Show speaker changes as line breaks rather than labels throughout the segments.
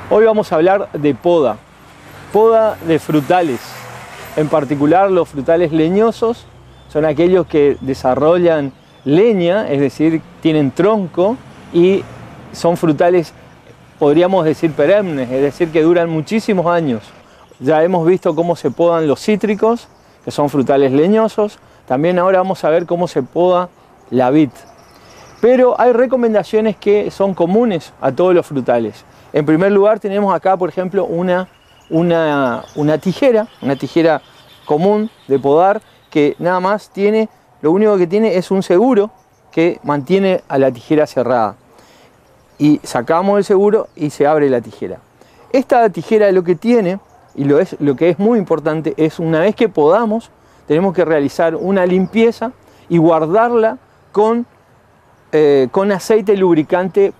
Hoy vamos a hablar de poda de frutales. En particular los frutales leñosos son aquellos que desarrollan leña, es decir, tienen tronco y son frutales, podríamos decir, perennes, es decir, que duran muchísimos años. Ya hemos visto cómo se podan los cítricos, que son frutales leñosos. También ahora vamos a ver cómo se poda la vid. Pero hay recomendaciones que son comunes a todos los frutales. En primer lugar tenemos acá, por ejemplo, una tijera común de podar que nada más tiene, lo único que tiene es un seguro que mantiene a la tijera cerrada. Y sacamos el seguro y se abre la tijera. Esta tijera lo que tiene, y lo que es muy importante, es una vez que podamos, tenemos que realizar una limpieza y guardarla con aceite lubricante,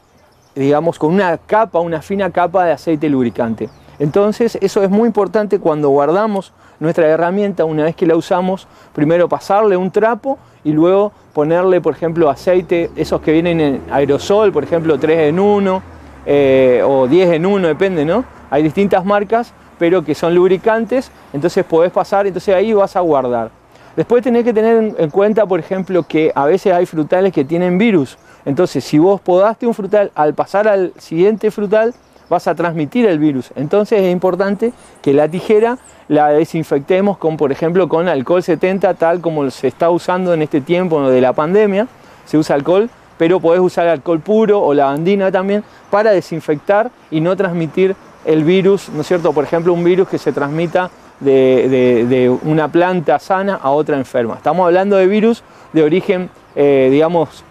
digamos, con una fina capa de aceite lubricante. Entonces eso es muy importante cuando guardamos nuestra herramienta. Una vez que la usamos, primero pasarle un trapo y luego ponerle, por ejemplo, aceite, esos que vienen en aerosol, por ejemplo 3 en 1 o 10 en 1, depende, ¿no? Hay distintas marcas, pero que son lubricantes, entonces podés pasar, entonces ahí vas a guardar. Después tenés que tener en cuenta, por ejemplo, que a veces hay frutales que tienen virus. Entonces, si vos podaste un frutal, al pasar al siguiente frutal, vas a transmitir el virus. Entonces es importante que la tijera la desinfectemos con, por ejemplo, con alcohol 70, tal como se está usando en este tiempo de la pandemia. Se usa alcohol, pero podés usar alcohol puro o lavandina también para desinfectar y no transmitir el virus, ¿no es cierto? Por ejemplo, un virus que se transmita de una planta sana a otra enferma. Estamos hablando de virus de origen, digamos,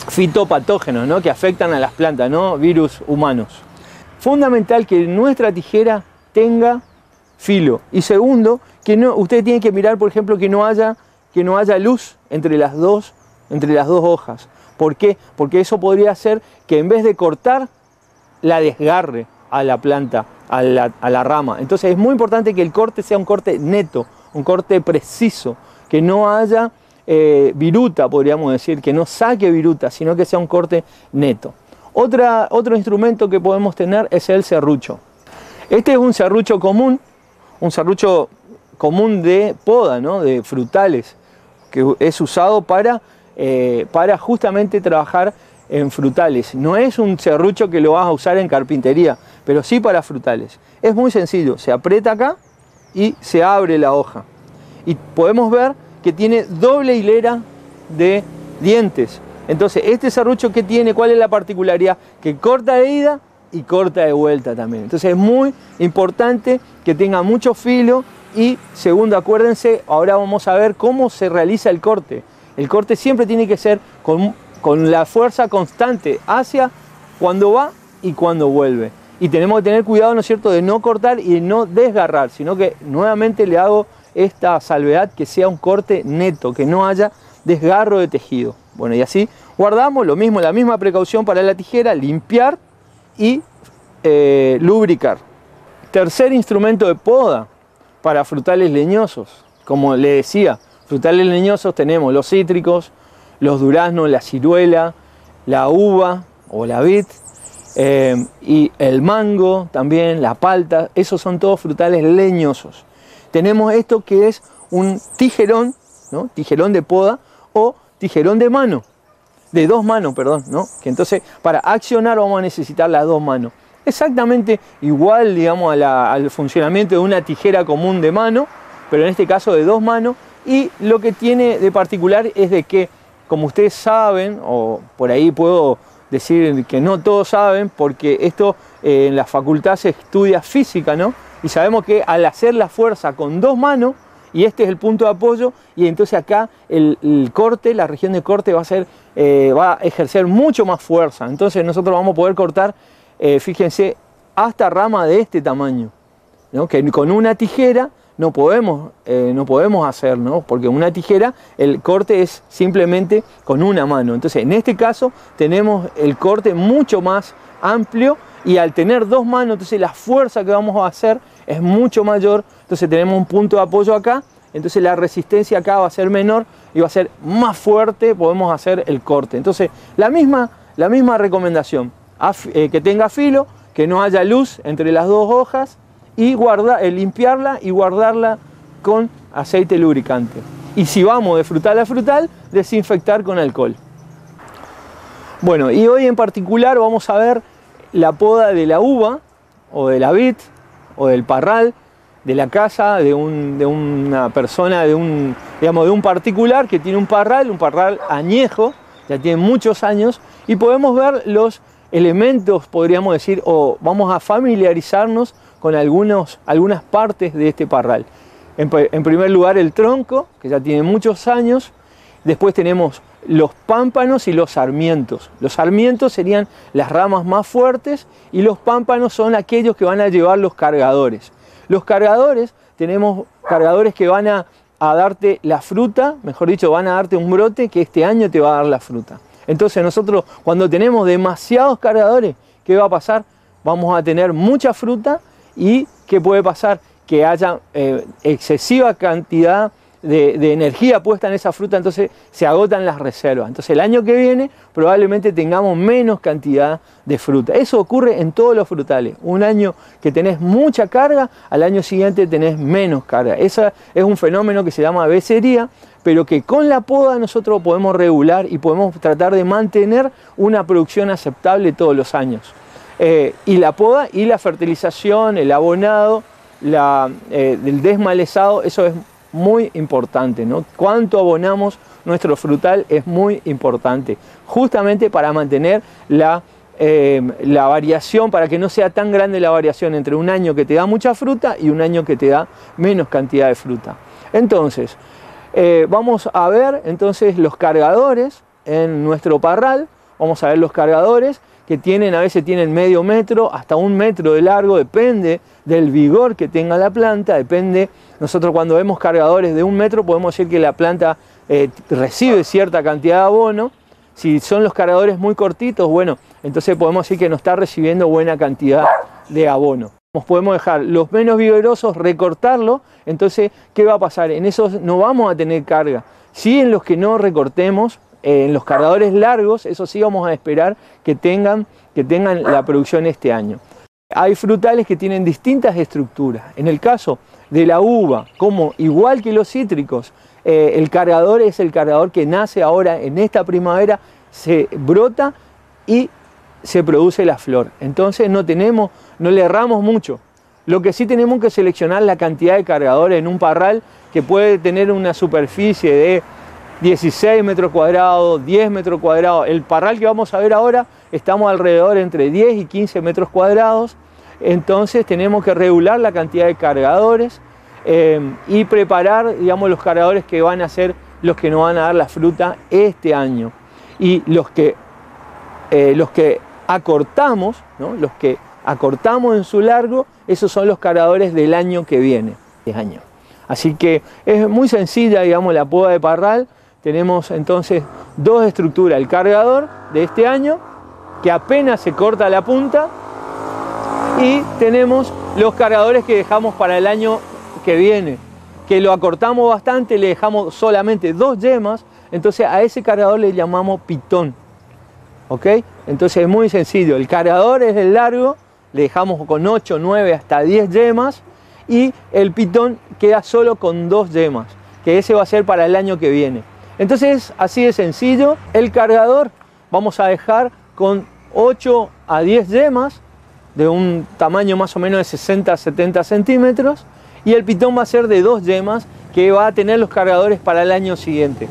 fitopatógenos, ¿no? Que afectan a las plantas, no virus humanos. Fundamental que nuestra tijera tenga filo. Y segundo, que usted tiene que mirar, por ejemplo, que no haya luz entre las dos hojas. ¿Por qué? Porque eso podría hacer que en vez de cortar, la desgarre a la planta, a la rama. Entonces es muy importante que el corte sea un corte neto, un corte preciso, que no haya viruta, podríamos decir, que no saque viruta, sino que sea un corte neto. Otro instrumento que podemos tener es el serrucho. Este es un serrucho común de poda, ¿no? De frutales, que es usado para justamente trabajar en frutales. No es un serrucho que lo vas a usar en carpintería, pero sí para frutales. Es muy sencillo, se aprieta acá y se abre la hoja. Y podemos ver que tiene doble hilera de dientes. Entonces, este serrucho que tiene, ¿cuál es la particularidad? Que corta de ida y corta de vuelta también. Entonces es muy importante que tenga mucho filo. Y segundo, acuérdense, ahora vamos a ver cómo se realiza el corte. El corte siempre tiene que ser con la fuerza constante hacia cuando va y cuando vuelve. Y tenemos que tener cuidado, ¿no es cierto?, de no cortar y de no desgarrar, sino que nuevamente le hago esta salvedad, que sea un corte neto, que no haya desgarro de tejido. Bueno, y así guardamos lo mismo, la misma precaución para la tijera, limpiar y lubricar. Tercer instrumento de poda para frutales leñosos. Como le decía, frutales leñosos tenemos los cítricos, los duraznos, la ciruela, la uva o la vid, y el mango también, la palta. Esos son todos frutales leñosos. Tenemos esto que es un tijerón, ¿no? Tijerón de poda o tijerón de mano, de dos manos, perdón, ¿no? Que entonces para accionar vamos a necesitar las dos manos. Exactamente igual, digamos, al funcionamiento de una tijera común de mano, pero en este caso de dos manos. Y lo que tiene de particular es de que, como ustedes saben, o por ahí puedo decir que no todos saben, porque esto en la facultad se estudia física, ¿no? Y sabemos que al hacer la fuerza con dos manos, y este es el punto de apoyo, y entonces acá el corte, la región de corte va a ejercer mucho más fuerza. Entonces nosotros vamos a poder cortar, fíjense, hasta rama de este tamaño, ¿no? Que con una tijera no podemos hacer, ¿no? Porque una tijera, el corte es simplemente con una mano. Entonces en este caso tenemos el corte mucho más amplio, y al tener dos manos, entonces la fuerza que vamos a hacer es mucho mayor. Entonces tenemos un punto de apoyo acá, entonces la resistencia acá va a ser menor y va a ser más fuerte, podemos hacer el corte. Entonces la misma recomendación, que tenga filo, que no haya luz entre las dos hojas y limpiarla y guardarla con aceite lubricante. Y si vamos de frutal a frutal, desinfectar con alcohol. Bueno, y hoy en particular vamos a ver la poda de la uva, o de la vid, o del parral, de la casa de una persona, de un particular que tiene un parral añejo, ya tiene muchos años, y podemos ver los elementos, podríamos decir, o vamos a familiarizarnos con algunas partes de este parral. En primer lugar, el tronco, que ya tiene muchos años. Después tenemos los pámpanos y los sarmientos. Los sarmientos serían las ramas más fuertes y los pámpanos son aquellos que van a llevar los cargadores. Los cargadores, tenemos cargadores que van a darte la fruta, mejor dicho, van a darte un brote que este año te va a dar la fruta. Entonces nosotros, cuando tenemos demasiados cargadores, ¿qué va a pasar? Vamos a tener mucha fruta y ¿qué puede pasar? Que haya excesiva cantidad de energía puesta en esa fruta, entonces se agotan las reservas. Entonces el año que viene probablemente tengamos menos cantidad de fruta. Eso ocurre en todos los frutales. Un año que tenés mucha carga, al año siguiente tenés menos carga. Ese es un fenómeno que se llama becería, pero que con la poda nosotros podemos regular y podemos tratar de mantener una producción aceptable todos los años. Y la poda y la fertilización, el abonado, el desmalezado, eso es muy importante, ¿no? Cuánto abonamos nuestro frutal es muy importante, justamente para mantener la variación, para que no sea tan grande la variación entre un año que te da mucha fruta y un año que te da menos cantidad de fruta. Entonces, vamos a ver entonces los cargadores en nuestro parral. Vamos a ver los cargadores que a veces tienen medio metro hasta 1 metro de largo, depende del vigor que tenga la planta, depende. Nosotros cuando vemos cargadores de 1 metro podemos decir que la planta recibe cierta cantidad de abono. Si son los cargadores muy cortitos, bueno, entonces podemos decir que no está recibiendo buena cantidad de abono. Podemos dejar los menos vigorosos, recortarlo, entonces ¿qué va a pasar? En esos no vamos a tener carga. Sí, en los que no recortemos, en los cargadores largos, eso sí vamos a esperar que tengan la producción este año. Hay frutales que tienen distintas estructuras. En el caso de la uva, igual que los cítricos, el cargador es el cargador que nace ahora en esta primavera, se brota y se produce la flor. Entonces no le erramos mucho. Lo que sí tenemos que seleccionar la cantidad de cargadores en un parral que puede tener una superficie de 16 metros cuadrados, 10 metros cuadrados. El parral que vamos a ver ahora, estamos alrededor entre 10 y 15 metros cuadrados. Entonces tenemos que regular la cantidad de cargadores y preparar, digamos, los cargadores que van a ser los que nos van a dar la fruta este año. Y los que acortamos, ¿no? Los que acortamos en su largo, esos son los cargadores del año que viene. Así que es muy sencilla, digamos, la poda de parral. Tenemos entonces dos estructuras, el cargador de este año, que apenas se corta la punta, y tenemos los cargadores que dejamos para el año que viene, que lo acortamos bastante, le dejamos solamente 2 yemas, entonces a ese cargador le llamamos pitón. ¿Ok? Entonces es muy sencillo, el cargador es el largo, le dejamos con 8, 9, hasta 10 yemas, y el pitón queda solo con 2 yemas, que ese va a ser para el año que viene. Entonces, así de sencillo, el cargador vamos a dejar con 8 a 10 yemas, de un tamaño más o menos de 60 a 70 centímetros, y el pitón va a ser de 2 yemas, que va a tener los cargadores para el año siguiente.